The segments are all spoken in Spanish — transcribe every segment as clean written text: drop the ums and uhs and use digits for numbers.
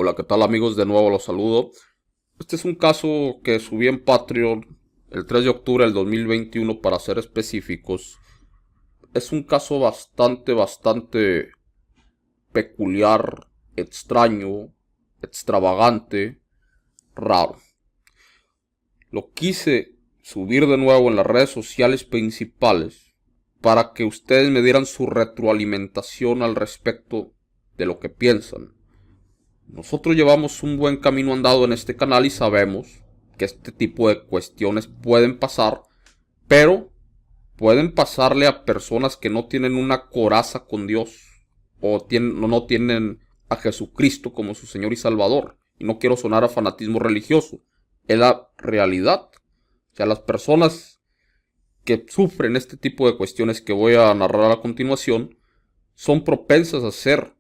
Hola, ¿qué tal amigos? De nuevo los saludo. Este es un caso que subí en Patreon el 3 de octubre del 2021 para ser específicos. Es un caso bastante peculiar, extraño, extravagante, raro. Lo quise subir de nuevo en las redes sociales principales para que ustedes me dieran su retroalimentación al respecto de lo que piensan. Nosotros llevamos un buen camino andado en este canal y sabemos que este tipo de cuestiones pueden pasar, pero pueden pasarle a personas que no tienen una coraza con Dios o no tienen a Jesucristo como su Señor y Salvador. Y no quiero sonar a fanatismo religioso, es la realidad. O sea, las personas que sufren este tipo de cuestiones que voy a narrar a continuación son propensas a ser,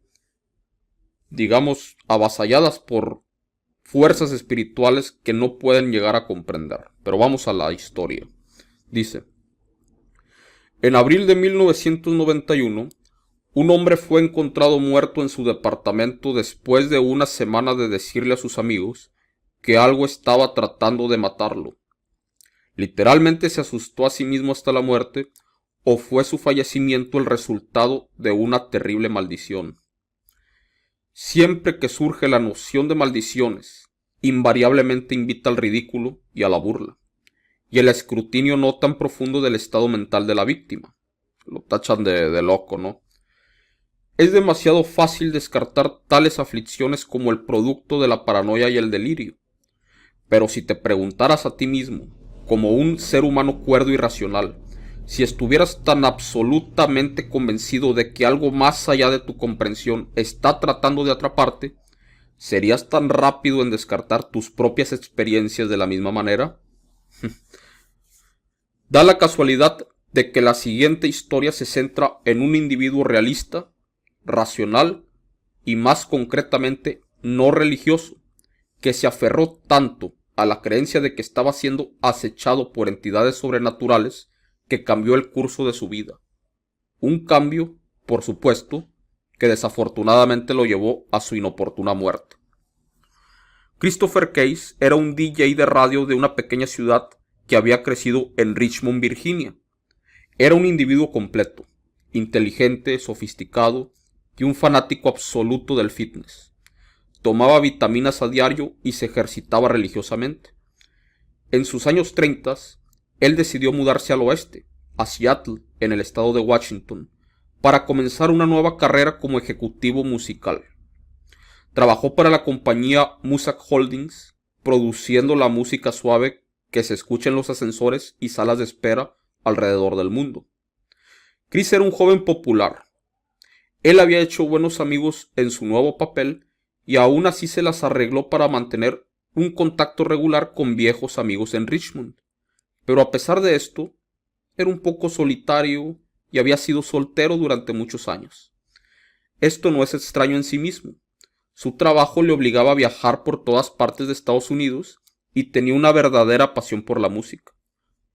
digamos, avasalladas por fuerzas espirituales que no pueden llegar a comprender. Pero vamos a la historia. Dice: en abril de 1991, un hombre fue encontrado muerto en su departamento después de una semana de decirle a sus amigos que algo estaba tratando de matarlo. Literalmente se asustó a sí mismo hasta la muerte, o fue su fallecimiento el resultado de una terrible maldición. Siempre que surge la noción de maldiciones, invariablemente invita al ridículo y a la burla, y el escrutinio no tan profundo del estado mental de la víctima. Lo tachan de loco, ¿no? Es demasiado fácil descartar tales aflicciones como el producto de la paranoia y el delirio. Pero si te preguntaras a ti mismo, como un ser humano cuerdo y racional, si estuvieras tan absolutamente convencido de que algo más allá de tu comprensión está tratando de atraparte, ¿serías tan rápido en descartar tus propias experiencias de la misma manera? Da la casualidad de que la siguiente historia se centra en un individuo realista, racional y más concretamente no religioso, que se aferró tanto a la creencia de que estaba siendo acechado por entidades sobrenaturales que cambió el curso de su vida. Un cambio, por supuesto, que desafortunadamente lo llevó a su inoportuna muerte. Christopher Case era un DJ de radio de una pequeña ciudad que había crecido en Richmond, Virginia. Era un individuo completo, inteligente, sofisticado y un fanático absoluto del fitness. Tomaba vitaminas a diario y se ejercitaba religiosamente. En sus años 30, él decidió mudarse al oeste, a Seattle, en el estado de Washington, para comenzar una nueva carrera como ejecutivo musical. Trabajó para la compañía Muzak Holdings, produciendo la música suave que se escucha en los ascensores y salas de espera alrededor del mundo. Chris era un joven popular. Él había hecho buenos amigos en su nuevo papel y aún así se las arregló para mantener un contacto regular con viejos amigos en Richmond. Pero a pesar de esto, era un poco solitario y había sido soltero durante muchos años. Esto no es extraño en sí mismo. Su trabajo le obligaba a viajar por todas partes de Estados Unidos y tenía una verdadera pasión por la música,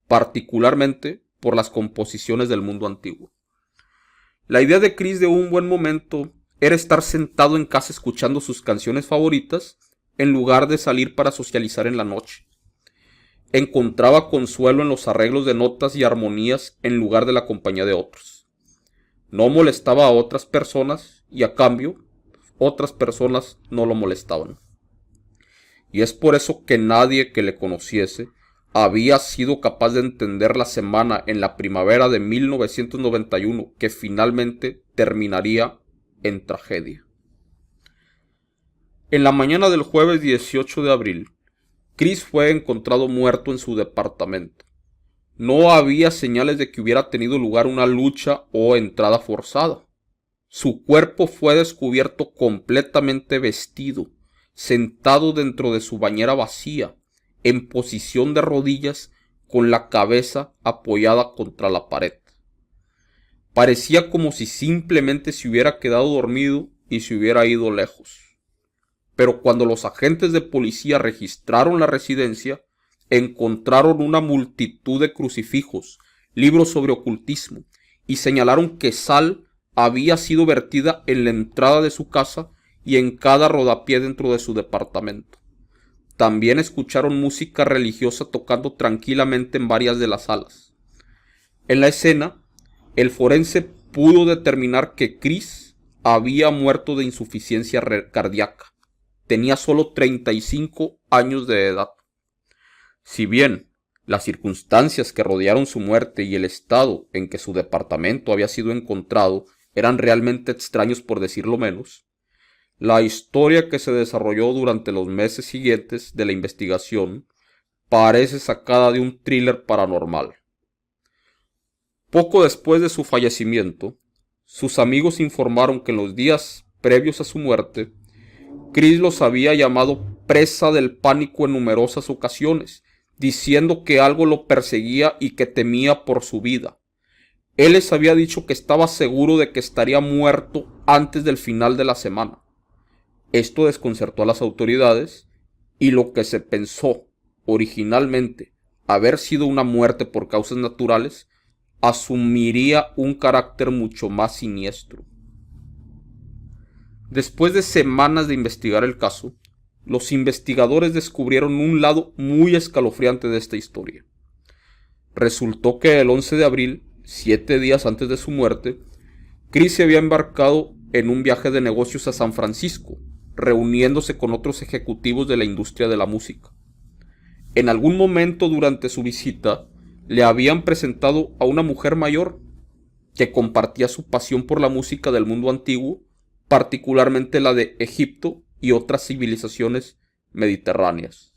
particularmente por las composiciones del mundo antiguo. La idea de Chris de un buen momento era estar sentado en casa escuchando sus canciones favoritas en lugar de salir para socializar en la noche. Encontraba consuelo en los arreglos de notas y armonías en lugar de la compañía de otros. No molestaba a otras personas y a cambio, otras personas no lo molestaban. Y es por eso que nadie que le conociese había sido capaz de entender la semana en la primavera de 1991 que finalmente terminaría en tragedia. En la mañana del jueves 18 de abril, Chris fue encontrado muerto en su departamento. No había señales de que hubiera tenido lugar una lucha o entrada forzada. Su cuerpo fue descubierto completamente vestido, sentado dentro de su bañera vacía, en posición de rodillas, con la cabeza apoyada contra la pared. Parecía como si simplemente se hubiera quedado dormido y se hubiera ido lejos. Pero cuando los agentes de policía registraron la residencia, encontraron una multitud de crucifijos, libros sobre ocultismo, y señalaron que sal había sido vertida en la entrada de su casa y en cada rodapié dentro de su departamento. También escucharon música religiosa tocando tranquilamente en varias de las salas. En la escena, el forense pudo determinar que Chris había muerto de insuficiencia cardíaca. Tenía solo 35 años de edad. Si bien las circunstancias que rodearon su muerte y el estado en que su departamento había sido encontrado eran realmente extraños por decirlo menos, la historia que se desarrolló durante los meses siguientes de la investigación parece sacada de un thriller paranormal. Poco después de su fallecimiento, sus amigos informaron que en los días previos a su muerte, Chris los había llamado presa del pánico en numerosas ocasiones, diciendo que algo lo perseguía y que temía por su vida. Él les había dicho que estaba seguro de que estaría muerto antes del final de la semana. Esto desconcertó a las autoridades y lo que se pensó originalmente haber sido una muerte por causas naturales asumiría un carácter mucho más siniestro. Después de semanas de investigar el caso, los investigadores descubrieron un lado muy escalofriante de esta historia. Resultó que el 11 de abril, 7 días antes de su muerte, Chris se había embarcado en un viaje de negocios a San Francisco, reuniéndose con otros ejecutivos de la industria de la música. En algún momento durante su visita, le habían presentado a una mujer mayor que compartía su pasión por la música del mundo antiguo, particularmente la de Egipto y otras civilizaciones mediterráneas.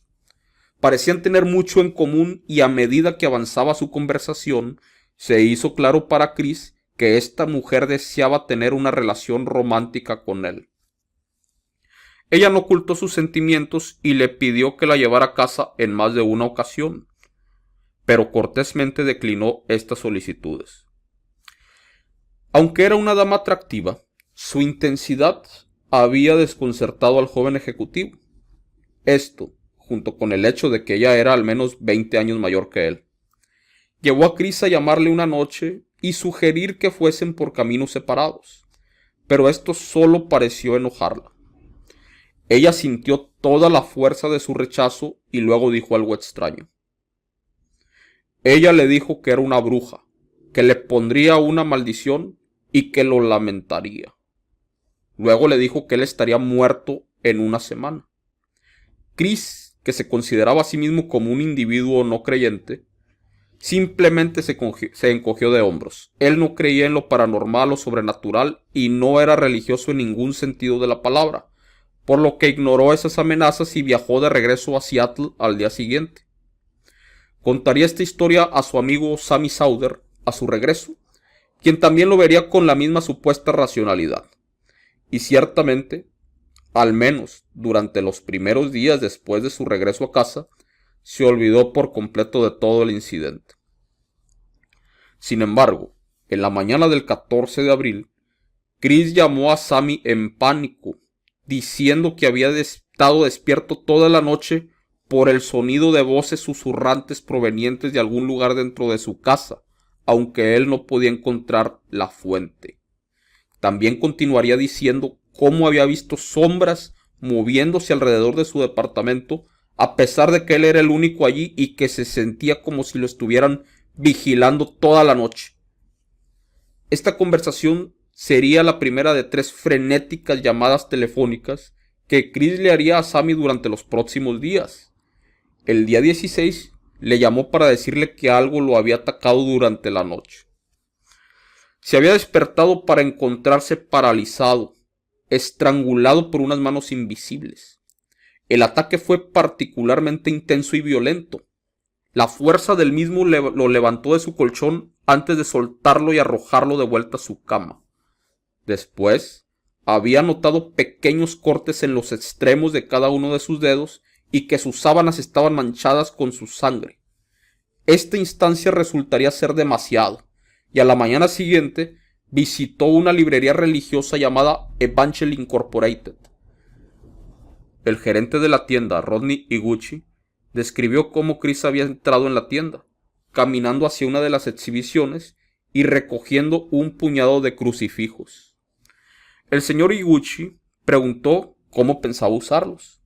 Parecían tener mucho en común y a medida que avanzaba su conversación, se hizo claro para Chris que esta mujer deseaba tener una relación romántica con él. Ella no ocultó sus sentimientos y le pidió que la llevara a casa en más de una ocasión, pero cortésmente declinó estas solicitudes. Aunque era una dama atractiva, su intensidad había desconcertado al joven ejecutivo. Esto, junto con el hecho de que ella era al menos 20 años mayor que él, llevó a Chris a llamarle una noche y sugerir que fuesen por caminos separados, pero esto solo pareció enojarla. Ella sintió toda la fuerza de su rechazo y luego dijo algo extraño. Ella le dijo que era una bruja, que le pondría una maldición y que lo lamentaría. Luego le dijo que él estaría muerto en una semana. Chris, que se consideraba a sí mismo como un individuo no creyente, simplemente se encogió de hombros. Él no creía en lo paranormal o sobrenatural y no era religioso en ningún sentido de la palabra, por lo que ignoró esas amenazas y viajó de regreso a Seattle al día siguiente. Contaría esta historia a su amigo Sammy Souther a su regreso, quien también lo vería con la misma supuesta racionalidad. Y ciertamente, al menos durante los primeros días después de su regreso a casa, se olvidó por completo de todo el incidente. Sin embargo, en la mañana del 14 de abril, Chris llamó a Sammy en pánico, diciendo que había estado despierto toda la noche por el sonido de voces susurrantes provenientes de algún lugar dentro de su casa, aunque él no podía encontrar la fuente. También continuaría diciendo cómo había visto sombras moviéndose alrededor de su departamento, a pesar de que él era el único allí y que se sentía como si lo estuvieran vigilando toda la noche. Esta conversación sería la primera de 3 frenéticas llamadas telefónicas que Chris le haría a Sammy durante los próximos días. El día 16 le llamó para decirle que algo lo había atacado durante la noche. Se había despertado para encontrarse paralizado, estrangulado por unas manos invisibles. El ataque fue particularmente intenso y violento. La fuerza del mismo lo levantó de su colchón antes de soltarlo y arrojarlo de vuelta a su cama. Después, había notado pequeños cortes en los extremos de cada uno de sus dedos y que sus sábanas estaban manchadas con su sangre. Esta instancia resultaría ser demasiado, y a la mañana siguiente visitó una librería religiosa llamada Evangel Incorporated. El gerente de la tienda, Rodney Iguchi, describió cómo Chris había entrado en la tienda, caminando hacia una de las exhibiciones y recogiendo un puñado de crucifijos. El señor Iguchi preguntó cómo pensaba usarlos,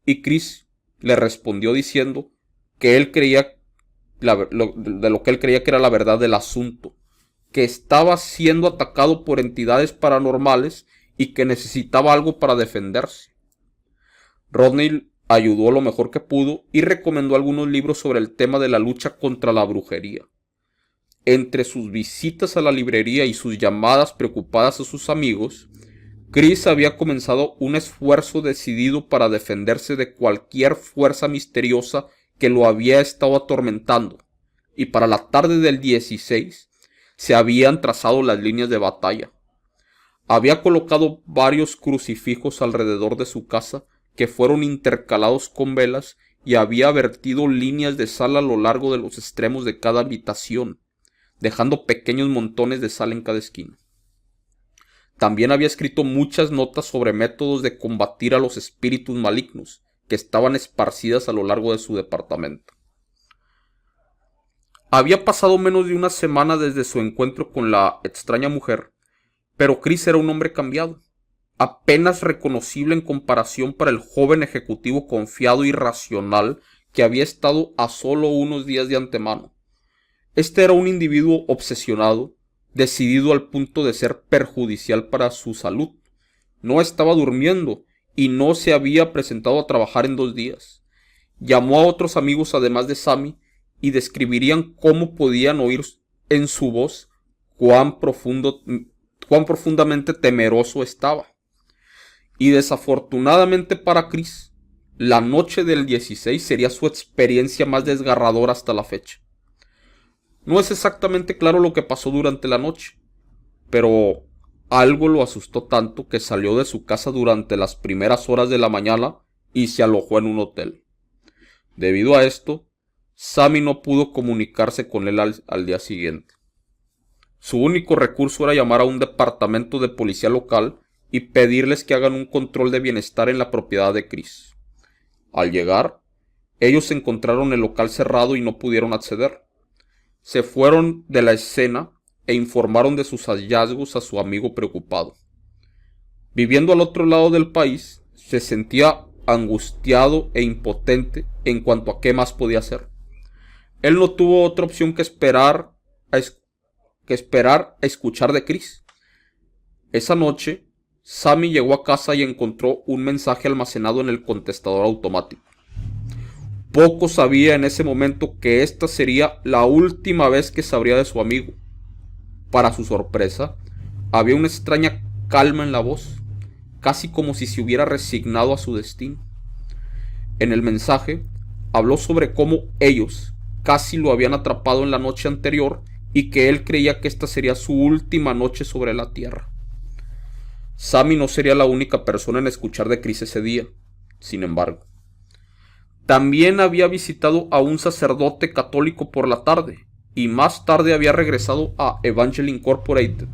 y Chris le respondió diciendo que él creía de lo que él creía que era la verdad del asunto, que estaba siendo atacado por entidades paranormales y que necesitaba algo para defenderse. Rodney ayudó lo mejor que pudo y recomendó algunos libros sobre el tema de la lucha contra la brujería. Entre sus visitas a la librería y sus llamadas preocupadas a sus amigos, Chris había comenzado un esfuerzo decidido para defenderse de cualquier fuerza misteriosa que lo había estado atormentando, y para la tarde del 16 se habían trazado las líneas de batalla. Había colocado varios crucifijos alrededor de su casa que fueron intercalados con velas y había vertido líneas de sal a lo largo de los extremos de cada habitación, dejando pequeños montones de sal en cada esquina. También había escrito muchas notas sobre métodos de combatir a los espíritus malignos que estaban esparcidas a lo largo de su departamento. Había pasado menos de una semana desde su encuentro con la extraña mujer, pero Chris era un hombre cambiado, apenas reconocible en comparación para el joven ejecutivo confiado y racional que había estado a solo unos días de antemano. Este era un individuo obsesionado, decidido al punto de ser perjudicial para su salud. No estaba durmiendo y no se había presentado a trabajar en 2 días. Llamó a otros amigos además de Sammy y describirían cómo podían oír en su voz cuán profundamente temeroso estaba. Y desafortunadamente para Chris, la noche del 16 sería su experiencia más desgarradora hasta la fecha. No es exactamente claro lo que pasó durante la noche, pero algo lo asustó tanto que salió de su casa durante las primeras horas de la mañana y se alojó en un hotel. Debido a esto, Sammy no pudo comunicarse con él al día siguiente. Su único recurso era llamar a un departamento de policía local y pedirles que hagan un control de bienestar en la propiedad de Chris. Al llegar, ellos encontraron el local cerrado y no pudieron acceder. Se fueron de la escena e informaron de sus hallazgos a su amigo preocupado. Viviendo al otro lado del país, se sentía angustiado e impotente en cuanto a qué más podía hacer. Él no tuvo otra opción que esperar a escuchar de Chris. Esa noche, Sammy llegó a casa y encontró un mensaje almacenado en el contestador automático. Poco sabía en ese momento que esta sería la última vez que sabría de su amigo. Para su sorpresa, había una extraña calma en la voz, casi como si se hubiera resignado a su destino. En el mensaje, habló sobre cómo ellos casi lo habían atrapado en la noche anterior y que él creía que esta sería su última noche sobre la tierra. Sammy no sería la única persona en escuchar de Chris ese día, sin embargo. También había visitado a un sacerdote católico por la tarde, y más tarde había regresado a Evangel Incorporated.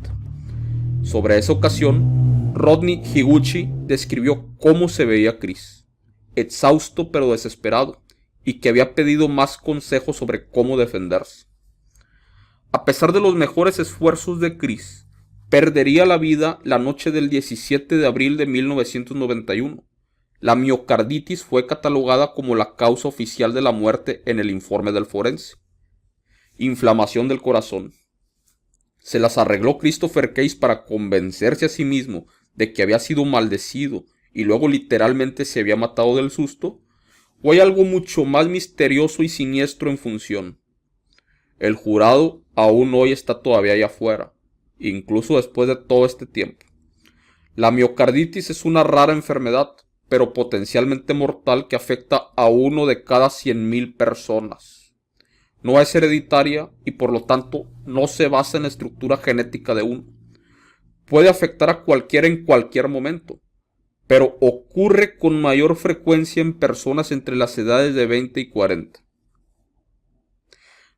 Sobre esa ocasión, Rodney Higuchi describió cómo se veía Chris, exhausto pero desesperado, y que había pedido más consejos sobre cómo defenderse. A pesar de los mejores esfuerzos de Chris, perdería la vida la noche del 17 de abril de 1991. La miocarditis fue catalogada como la causa oficial de la muerte en el informe del forense. Inflamación del corazón. ¿Se las arregló Christopher Case para convencerse a sí mismo de que había sido maldecido y luego literalmente se había matado del susto? ¿O hay algo mucho más misterioso y siniestro en función? El jurado aún hoy está todavía allá afuera, incluso después de todo este tiempo. La miocarditis es una rara enfermedad, pero potencialmente mortal que afecta a 1 de cada 100,000 personas. No es hereditaria y por lo tanto no se basa en la estructura genética de uno. Puede afectar a cualquiera en cualquier momento, pero ocurre con mayor frecuencia en personas entre las edades de 20 y 40.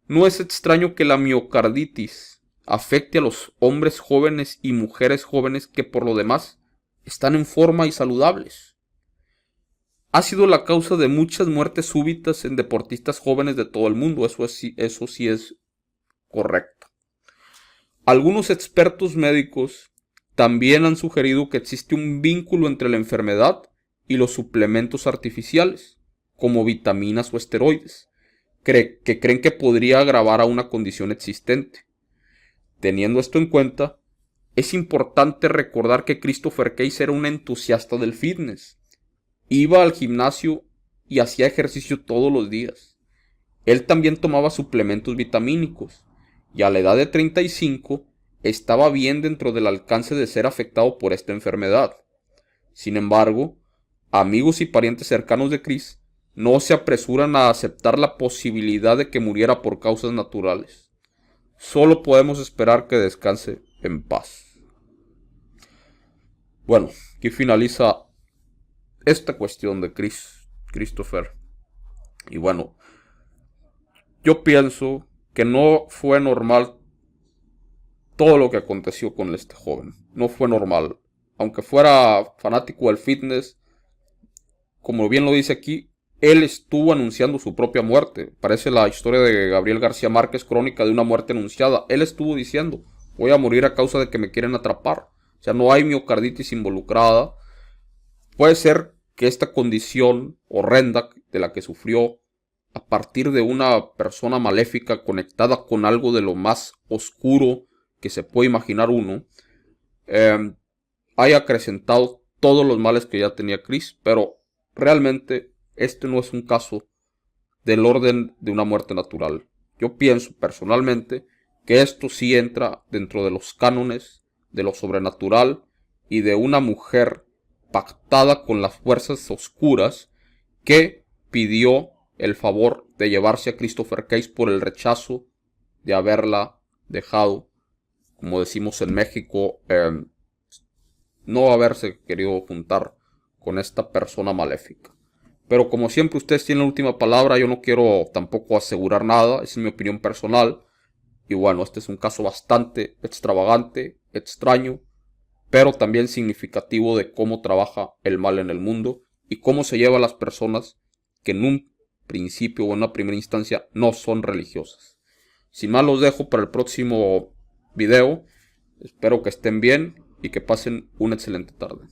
No es extraño que la miocarditis afecte a los hombres jóvenes y mujeres jóvenes que por lo demás están en forma y saludables. Ha sido la causa de muchas muertes súbitas en deportistas jóvenes de todo el mundo, eso sí es correcto. Algunos expertos médicos También han sugerido que existe un vínculo entre la enfermedad y los suplementos artificiales, como vitaminas o esteroides, que creen que podría agravar a una condición existente. Teniendo esto en cuenta, es importante recordar que Christopher Case era un entusiasta del fitness. Iba al gimnasio y hacía ejercicio todos los días. Él también tomaba suplementos vitamínicos, y a la edad de 35 estaba bien dentro del alcance de ser afectado por esta enfermedad. Sin embargo, amigos y parientes cercanos de Chris no se apresuran a aceptar la posibilidad de que muriera por causas naturales. Solo podemos esperar que descanse en paz. Bueno, aquí finaliza esta cuestión de Christopher. Y bueno, yo pienso que no fue normal todo lo que aconteció con este joven. No fue normal. Aunque fuera fanático del fitness, como bien lo dice aquí, él estuvo anunciando su propia muerte. Parece la historia de Gabriel García Márquez, crónica de una muerte anunciada. Él estuvo diciendo, voy a morir a causa de que me quieren atrapar. O sea, no hay miocarditis involucrada. Puede ser que esta condición horrenda de la que sufrió a partir de una persona maléfica conectada con algo de lo más oscuro que se puede imaginar uno, haya acrecentado todos los males que ya tenía Chris, pero realmente este no es un caso del orden de una muerte natural. Yo pienso personalmente que esto sí entra dentro de los cánones de lo sobrenatural y de una mujer pactada con las fuerzas oscuras que pidió el favor de llevarse a Christopher Case por el rechazo de haberla dejado, como decimos en México, no haberse querido juntar con esta persona maléfica. Pero como siempre ustedes tienen la última palabra, yo no quiero tampoco asegurar nada, es mi opinión personal. Y bueno, este es un caso bastante extravagante, extraño, pero también significativo de cómo trabaja el mal en el mundo y cómo se lleva a las personas que en un principio o en una primera instancia no son religiosas. Sin más, los dejo para el próximo video. Espero que estén bien y que pasen una excelente tarde.